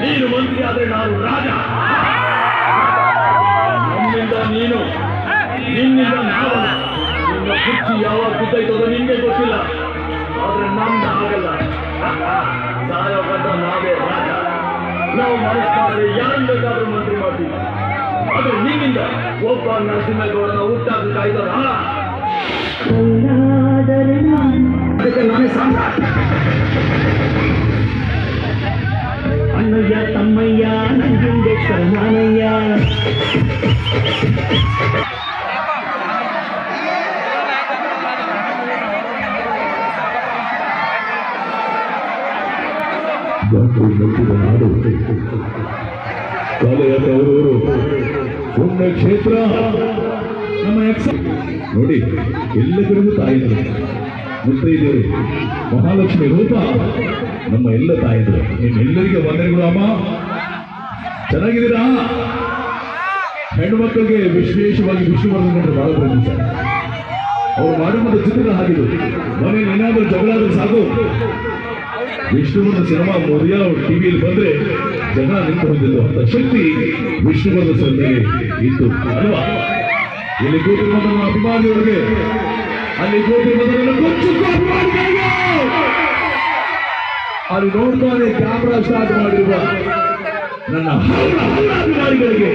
ನೀನು ಮಂತ್ರಿ ಆದ್ರೆ ನಾನು ರಾಜ, ನನ್ನಿಂದ ನೀನು, ನಿನ್ನಿಂದ ನಾವು. ನಿನ್ನ ಕುರ್ಚಿ ಯಾವಾಗ ಕೂತೈತದ ನಿನ್ಗೆ ಗೊತ್ತಿಲ್ಲ, ಆದ್ರೆ ನಮ್ದು ಆಗಲ್ಲ. ಸಾಯೋ ಗಂಟ ನಾವೇ ರಾಜ. ನಾವು ಮನಸ್ಸಾದ್ರೆ ಯಾರನ್ನ ಬೇಕಾದ್ರೂ ಮಂತ್ರಿ ಮಾಡ್ತೀವಿ. ಆದ್ರೆ ನಿನ್ನಿಂದ ಒಬ್ಬ ನರಸಿಂಹಗೌಡನ ಹುಟ್ಟಾಗ ಕಾಯ್ದರ ಅದಕ್ಕೆ ನಾನೇ ಸಾಮ್ರಾಟ್. ಅಣ್ಣಯ್ಯ ತಮ್ಮಯ್ಯ ನಂಜುಂಡೇಶ್ವರ ನಾನಯ್ಯ. ನಾಡು ಕಾಲಯವರು ಪುಣ್ಯ ಕ್ಷೇತ್ರ ನಮ್ಮ ನೋಡಿ, ಎಲ್ಲ ಕಡೆಗೂ ತಾಯಿದ್ರು ಮುತ್ತೈದೆಯರು, ಮಹಾಲಕ್ಷ್ಮಿ ರೂಪ ನಮ್ಮ ಎಲ್ಲ ತಾಯಿದ್ರು. ನಿಮ್ಮೆಲ್ಲರಿಗೆ ವಂದನೆಗಳು ಅಮ್ಮ. ಚೆನ್ನಾಗಿದ್ದೀರಾ? ಹೆಣ್ಣು ಮಕ್ಕಳಿಗೆ ವಿಶೇಷವಾಗಿ ವಿಷ್ಣುವರ್ಧನ್ ಬಹಳ ಪ್ರೀತಿ ಸರ್. ಅವ್ರು ಮಾಡುವಂತ ಚಿತ್ರ ಹಾಕಿದ್ರು, ಮನೇಲಿ ಏನಾದ್ರೂ ಜಗಳಾದ್ರೂ ಸಾಕು, ವಿಷ್ಣುವರ್ಧನ್ ಸಿನಿಮಾ ಮೊದಲ ಟಿವಿಯಲ್ಲಿ ಬಂದ್ರೆ ಜನ ನಿಂತು ಹೊಂದಿದ್ದು ಅಂತ ಶಕ್ತಿ ವಿಷ್ಣುವರ್ಧನ್ ಸರ್ ಮೇಲೆ ಇತ್ತು ಅಲ್ವಾ? ಇಲ್ಲಿ ಕೂತಿರುವಂತ ನನ್ನ ಅಭಿಮಾನಿಯೊಳಗೆ, ಅಲ್ಲಿ ಕೂತಿರುವಂತ ಅಭಿಮಾನಿಗಳಿಗೆ, ಅಲ್ಲಿ ನೋಡ್ತಾನೆ ಕ್ಯಾಮ್ರಾ ಸ್ಟಾರ್ಟ್ ಮಾಡಿರುವ ನನ್ನ ಅಭಿಮಾನಿಗಳಿಗೆ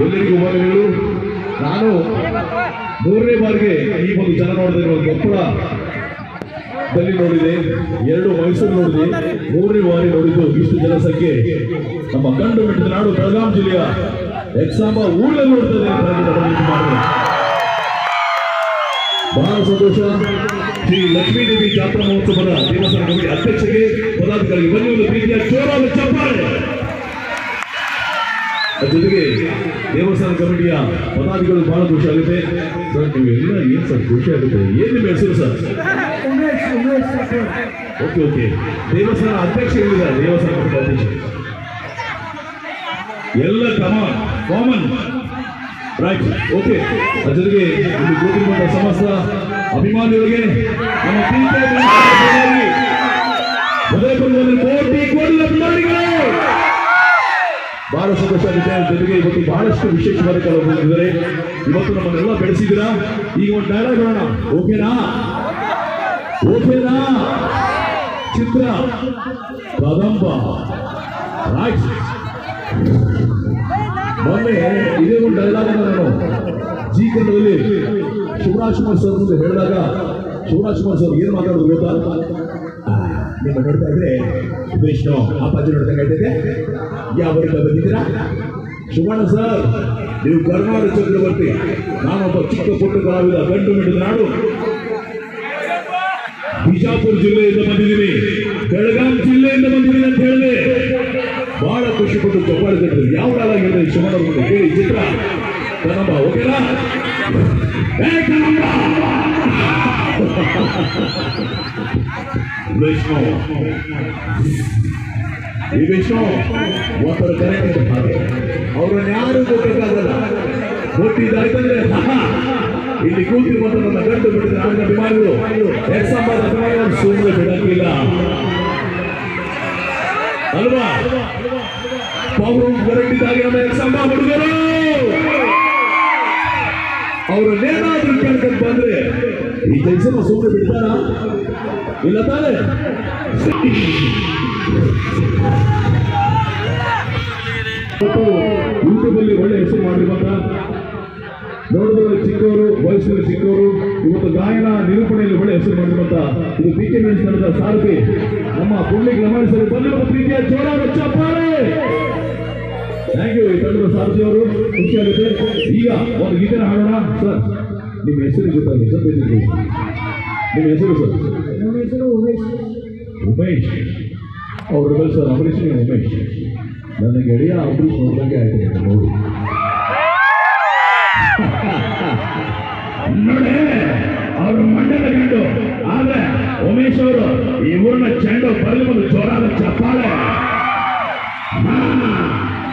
ಎಲ್ಲರಿಗೂ ವಂದನೆಗಳು. ನಾನು 3ನೇ ಬಾರಿಗೆ ಈ ಒಂದು ಜನ ನೋಡಿದೆ. ಕೊಪ್ಪಳದಲ್ಲಿ ನೋಡಿದೆ, 2 ಮೈಸೂರು ನೋಡಿದೆ, 3ನೇ ಬಾರಿ ನೋಡಿದ್ದು ಇಷ್ಟು ಜನಸಂಖ್ಯೆ ನಮ್ಮ ಗಂಡು ಮೆಟ್ಟಿದ ನಾಡು ಬೆಳಗಾಂ ಜಿಲ್ಲೆಯ ಎಕ್ಸಾಂಬ ಊರಲ್ಲಿ ನೋಡ್ತದೆ. ಬಹಳ ಸಂತೋಷ. ಶ್ರೀ ಲಕ್ಷ್ಮೀದೇವಿ ಜಾತ್ರಾ ಮಹೋತ್ಸವದ ದೇವಸ್ಥಾನ ಕಮಿಟಿ ಅಧ್ಯಕ್ಷರಿಗೆ, ಪದಾಧಿಕಾರಿಗೆ ಬನ್ನಿ ಒಂದು ಪ್ರೀತಿಯ ಜೋರಾದ ಚಪ್ಪಾಳೆ. ಜೊತೆಗೆ ದೇವಸ್ಥಾನ ಕಮಿಟಿಯ ಪದಾಧಿಕಾರಿಗಳು ಬಹಳ ಖುಷಿ ಆಗುತ್ತೆ ಸರ್. ನೀವೆಲ್ಲ ಏನ್ ಸರ್ ಖುಷಿ ಆಗುತ್ತೆ? ಏನ್ ನಿಮ್ಮ ಹೆಸರು ಸರ್? Okay okay. ದೇವಸ್ಥಾನ ಅಧ್ಯಕ್ಷ ಹೇಳಿದ್ದಾರೆ, ದೇವಸ್ಥಾನ ಕಮಿಟಿ ಅಧ್ಯಕ್ಷ ಎಲ್ಲ ಕಾಮನ್ ರೈಟ್. ಓಕೆ. ಜೊತೆಗೆ ಇಲ್ಲಿ ಕೂತಿರುವಂತಹ ಸಮಸ್ತ ಅಭಿಮಾನಿಗಳಿಗೆ ನಮ್ಮ ಕೋಟಿ ಅಭಿಮಾನಿಗಳು ಬಹಳ ಸಂತೋಷ ಆಗುತ್ತೆ. ಜೊತೆಗೆ ಇವತ್ತು ಬಹಳಷ್ಟು ವಿಶೇಷವಾದ ಕಲಾವಿದರಿದ್ದಾರೆ. ಇವತ್ತು ನಮ್ಮನ್ನೆಲ್ಲ ಬೆಳೆಸಿದ್ದೀರಾ. ಈಗ ಒಂದು ಡೈಲಾಗ್ ಹೇಳೋಣ, ಓಕೆನಾ? ಚಿತ್ರ ಕದಂಬ ರೈಟ್. ಮೊನ್ನೆ ಇದೇ ಒಂದು ಡೈಲಾಗ್ ನಾನು ಜಿ ಕನ್ನಡದಲ್ಲಿ ಶಿವರಾಜ್ ಕುಮಾರ್ ಸರ್ ಮುಂದೆ ಹೇಳಿದಾಗ, ಶಿವರಾಜ್ ಕುಮಾರ್ ಸರ್ ಏನ್ ಮಾತಾಡೋದು ಗೊತ್ತಾ? ನಿಮ್ಮ ನೋಡ್ತಾ ಇದ್ರೆ ವಿಷ್ಣು ಅಪ್ಪಾಜಿ ನೋಡ್ತಾ ಇದ್ದೆ, ಯಾವ ಬಂದಿದ್ದೀರಾ? ಶಿವಣ್ಣ ಸರ್, ನೀವು ಕರ್ನಾಟಕ ಚಕ್ರವರ್ತಿ, ನಾನೊಬ್ಬ ಚಿಕ್ಕ ಪುಟ್ಟ ಕಲಾವಿದ, ಗಂಡು ಮೆಟ್ಟಿದ ನಾಡು, ಬಿಜಾಪುರ ಜಿಲ್ಲೆಯಿಂದ ಬಂದಿದ್ದೀನಿ, ಬೆಳಗಾಂ ಜಿಲ್ಲೆಯಿಂದ ಬಂದಿದ್ದೀನಿ ಅಂತ ಹೇಳಿದೆ. ಬಹಳ ಖುಷಿ ಪಟ್ಟು ಚಪ್ಪಾಳೆ ತಟ್ಟಿದ್ರು. ಯಾವ ಕಾಲ ಹೇಳಿದೆ ಶಿವಣ್ಣ ಮುಂದೆ ಹೇಳಿ, ಚಿತ್ರ ಕನ್ನಡ ಓಕೆನಾ? ವಿಷ್ಣು ಒಬ್ಬರು ಕರೆಕ್ಟ್ ಹಾಗೆ ಅವ್ರನ್ನ ಯಾರು ಗೊತ್ತಾಗಲ್ಲ. ಗೊತ್ತಿದ್ದಾಯ್ತಂದ್ರೆ ಇಲ್ಲಿ ಕೂತಿರುವಂತ ನನ್ನ ಗಂಡು ಬಿಟ್ಟಿದ ನಾಡಿನ ಅಭಿಮಾನಿಗಳು, ಎಕ್ಸಾಂಬಾದ ಅಭಿಮಾನಿಗಳು ಸುಮ್ಮನೆ ಬಿಡಂಗಿಲ್ಲ ಅಲ್ವಾ? ಪವರ್ ಕರೆಕ್ಟ್ ಇದ್ದಾಗೆ ನಮ್ಮ ಎಕ್ಸಾಂಬಾ ಹುಡುಗರು ಅವ್ರನ್ನೇನಾದ್ರೂ ಕೇಳ್ಕೊಂಡು ಬಂದ್ರೆ ಈ ಕೆಲಸ ಸುಮ್ಮನೆ ಬಿಡ್ತಾರ? ಇಲ್ಲ ತಾನೆ? ಯೂಟ್ಯೂಬಲ್ಲಿ ಒಳ್ಳೆ ಹೆಸರು ಮಾಡಿರುವಂತ, ನೋಡಿದ್ರೆ ಚಿಕ್ಕವರು, ವಯಸ್ಸಿನಲ್ಲಿ ಚಿಕ್ಕವರು, ಇವತ್ತು ಗಾಯನ ನಿರೂಪಣೆಯಲ್ಲಿ ಒಳ್ಳೆ ಹೆಸರು ಮಾಡಿರುವಂತ ಇದು PK ಮೆನ್ಸ್ ನಡೆದ ಸಾರಥಿ ನಮ್ಮ ಪುಣ್ಯಕ್ಕೆ ಗಮನಿಸಲು ಬಂದಿರುವ ಪ್ರೀತಿಯ ಜೋರಾದ ಚಪ್ಪಾಳೆ. Thank you. ಈ ತಂಡದ ಸಾರಥಿ ಅವರು ಖುಷಿಯಾಗುತ್ತೆ. ಈಗ ಒಂದು ಗೀತೆನ ಹಾಡೋಣ ಸರ್. ನಿಮ್ಮ ಹೆಸರು ಗೊತ್ತಾಗ ಸರ್? ನಿಮ್ಮ ಹೆಸರು ಸರ್? ನಮ್ಮ ಹೆಸರು ಉಮೇಶ್. ಅವ್ರ ಸರ್ ಅಂಬರೀಷ್, ಉಮೇಶ್. ನನ್ನ ಗೆಳೆಯ ಅಂಬರೀಷ್ ನೋಡ್ದಂಗೆ ಆಯ್ತು ನೋಡಿ. ನೋಡಿ, ಅವರು ಮಂಡ್ಯದ ಗಂಡು, ಆದ್ರೆ ಉಮೇಶ್ ಅವರು ಈ ಊರಿನ ಚೆಂಡು ಬರಲಿ ಒಂದು ಜೋರಾದ ಚಪ್ಪಾಳೆ.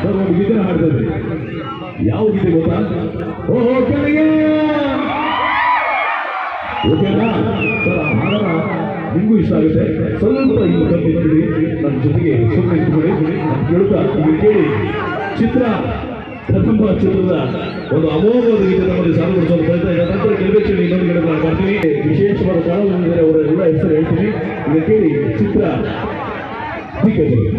ಸರ್ ಒಂದು ಗೀತೆ ಹಾಡ್ತಾ ಇದ್ರಿ, ಯಾವ ಗೀತೆ ಗೊತ್ತಾ? ಓಹೋ ಕಲಿಗೆ ಓಕೆನಾ ಸರ್? ಆ ಹಾಡನ ನಿಮಗೂ ಇಷ್ಟ ಆಗುತ್ತೆ. ಸ್ವಲ್ಪ ಇಲ್ಲಿ ಬಂದಿದ್ದೀರಿ ನನ್ನ ಜೊತೆಗೆ ಸುಮ್ಮನೆ ಇಟ್ಬಿಡಿ. ನಾನು ಕೇಳ್ತಾ ಈಗ ಕೇಳಿ ಚಿತ್ರ ಕದಂಬ ಚಿತ್ರದ ಒಂದು ಅಮೋಘವಾದ ಗೀತೆ ನಮ್ಮಲ್ಲಿ ಸಾಲುಗೊಳಿಸಲು ಪ್ರಯತ್ನ ಇದೆ. ನಂತರ ಗೆಲ್ಬೇಕಲ್ಲಿ ಇನ್ನೊಂದು ಗಿಡ ಬರ್ತೀನಿ. ವಿಶೇಷವಾದ ಕಲಾವಿದರಿದ್ದಾರೆ, ಅವರ ಎಲ್ಲ ಹೆಸರು ಹೇಳ್ತೀನಿ. ಈಗ ಕೇಳಿ ಚಿತ್ರ ದಿಗ್ಗಜರು.